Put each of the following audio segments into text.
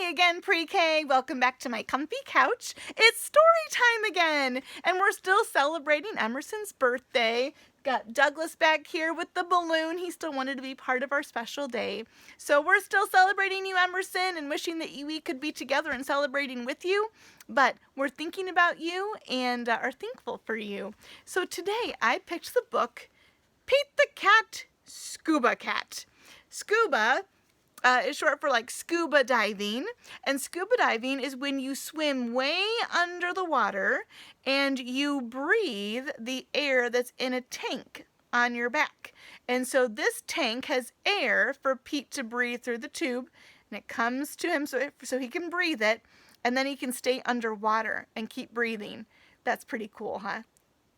Hi again, Pre-K. Welcome back to my comfy couch. It's story time again, and we're still celebrating Emerson's birthday. Got Douglas back here with the balloon. He still wanted to be part of our special day. So we're still celebrating you, Emerson, and wishing that we could be together and celebrating with you. But we're thinking about you and are thankful for you. So today I picked the book, Pete the Cat, Scuba Cat. Scuba is short for like scuba diving, and scuba diving is when you swim way under the water and you breathe the air that's in a tank on your back. And so this tank has air for Pete to breathe through the tube, and it comes to him so he can breathe it, and then he can stay underwater and keep breathing. That's pretty cool, huh?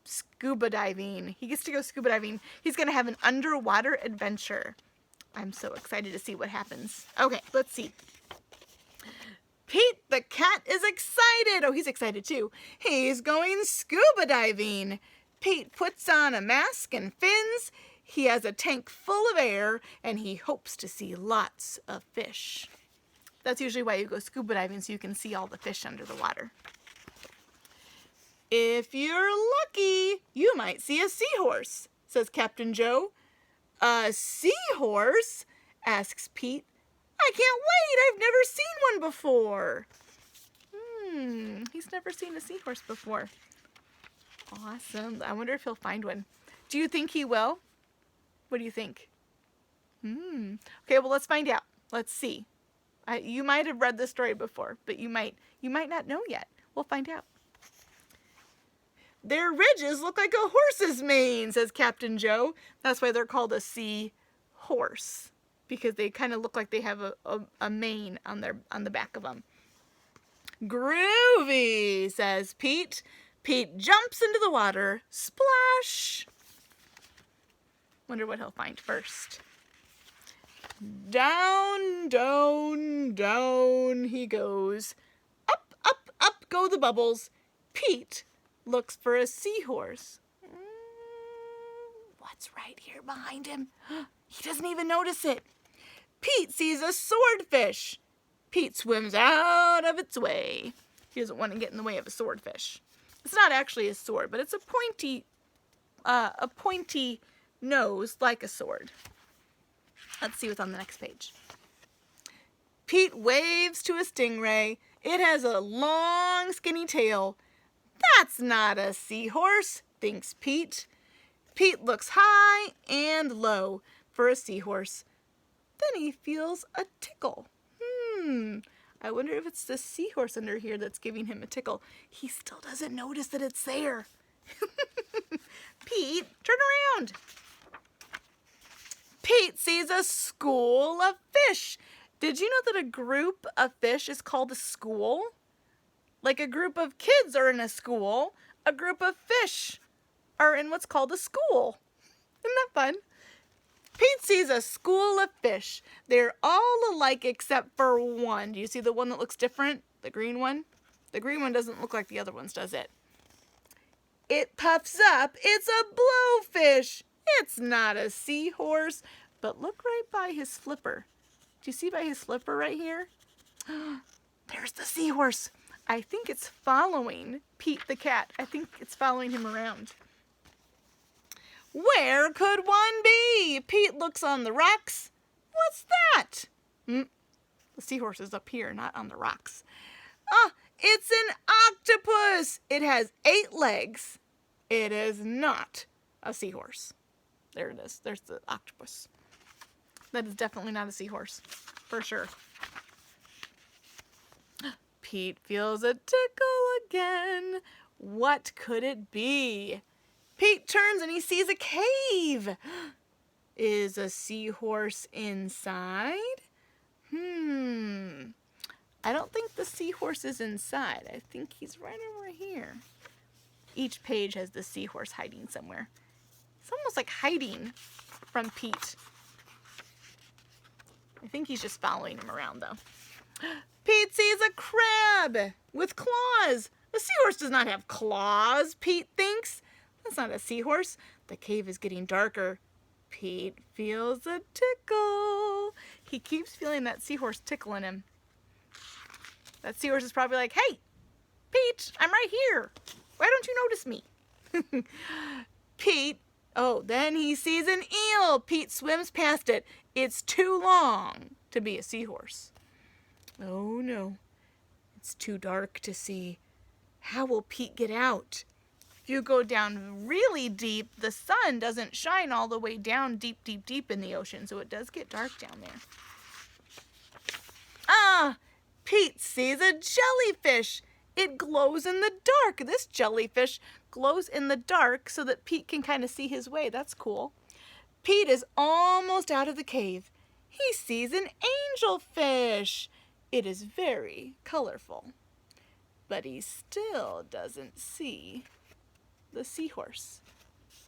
Scuba diving. He gets to go scuba diving. He's going to have an underwater adventure. I'm so excited to see what happens. Okay, let's see. Pete the cat is excited. Oh, he's excited too. He's going scuba diving. Pete puts on a mask and fins. He has a tank full of air, and he hopes to see lots of fish. That's usually why you go scuba diving, so you can see all the fish under the water. If you're lucky, you might see a seahorse, says Captain Joe. A seahorse? Asks Pete. I can't wait! I've never seen one before. He's never seen a seahorse before. Awesome. I wonder if he'll find one. Do you think he will? What do you think? Okay, well, let's find out. Let's see. You might have read this story before, but you might not know yet. We'll find out. Their ridges look like a horse's mane, says Captain Joe. That's why they're called a sea horse, because they kind of look like they have a mane on the back of them. Groovy, says Pete. Pete jumps into the water. Splash! Wonder what he'll find first. Down, down, down he goes. Up, up, up go the bubbles. Pete looks for a seahorse. What's right here behind him? He doesn't even notice it. Pete sees a swordfish. Pete swims out of its way. He doesn't want to get in the way of a swordfish. It's not actually a sword, but it's a pointy nose like a sword. Let's see what's on the next page. Pete waves to a stingray. It has a long, skinny tail. That's not a seahorse, thinks Pete. Pete looks high and low for a seahorse. Then he feels a tickle. I wonder if it's the seahorse under here that's giving him a tickle. He still doesn't notice that it's there. Pete, turn around. Pete sees a school of fish. Did you know that a group of fish is called a school? Like a group of kids are in a school, a group of fish are in what's called a school. Isn't that fun? Pete sees a school of fish. They're all alike except for one. Do you see the one that looks different? The green one? The green one doesn't look like the other ones, does it? It puffs up. It's a blowfish. It's not a seahorse. But look right by his flipper. Do you see by his flipper right here? There's the seahorse. I think it's following Pete the cat. I think it's following him around. Where could one be? Pete looks on the rocks. What's that? The seahorse is up here, not on the rocks. It's an octopus. It has 8 legs. It is not a seahorse. There it is. There's the octopus. That is definitely not a seahorse, for sure. Pete feels a tickle again. What could it be? Pete turns and he sees a cave. Is a seahorse inside? I don't think the seahorse is inside. I think he's right over here. Each page has the seahorse hiding somewhere. It's almost like hiding from Pete. I think he's just following him around, though. Pete sees a crab with claws. A seahorse does not have claws, Pete thinks. That's not a seahorse. The cave is getting darker. Pete feels a tickle. He keeps feeling that seahorse tickling him. That seahorse is probably like, hey, Pete, I'm right here. Why don't you notice me? Pete, oh, then he sees an eel. Pete swims past it. It's too long to be a seahorse. Oh no, it's too dark to see. How will Pete get out? If you go down really deep, the sun doesn't shine all the way down deep, deep, deep in the ocean, so it does get dark down there. Ah, Pete sees a jellyfish. It glows in the dark. This jellyfish glows in the dark so that Pete can kind of see his way. That's cool. Pete is almost out of the cave. He sees an angelfish. It is very colorful, but he still doesn't see the seahorse.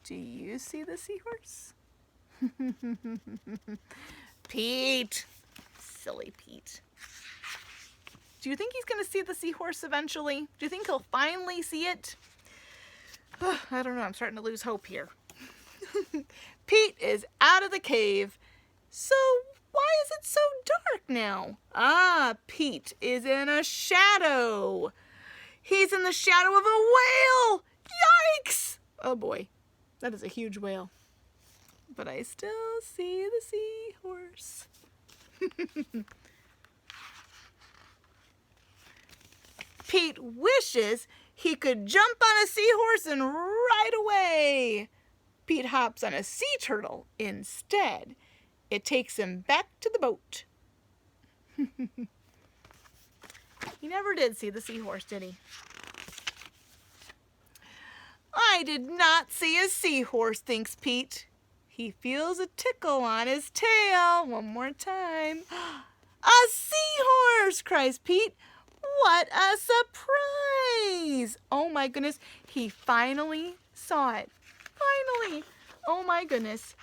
Do you see the seahorse? Pete. Silly Pete. Do you think he's going to see the seahorse eventually? Do you think he'll finally see it? I don't know. I'm starting to lose hope here. Pete is out of the cave. So why is it so dark now? Ah, Pete is in a shadow. He's in the shadow of a whale. Yikes! Oh boy, that is a huge whale. But I still see the seahorse. Pete wishes he could jump on a seahorse and ride away. Pete hops on a sea turtle instead. It takes him back to the boat. He never did see the seahorse, did he? I did not see a seahorse, thinks Pete. He feels a tickle on his tail. One more time. A seahorse, cries Pete. What a surprise! Oh my goodness, he finally saw it. Finally! Oh my goodness.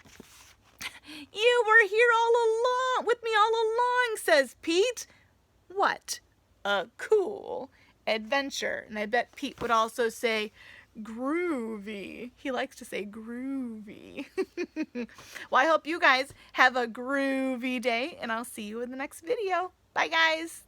You were here all along, with me all along, says Pete. What a cool adventure. And I bet Pete would also say groovy. He likes to say groovy. Well, I hope you guys have a groovy day, and I'll see you in the next video. Bye, guys.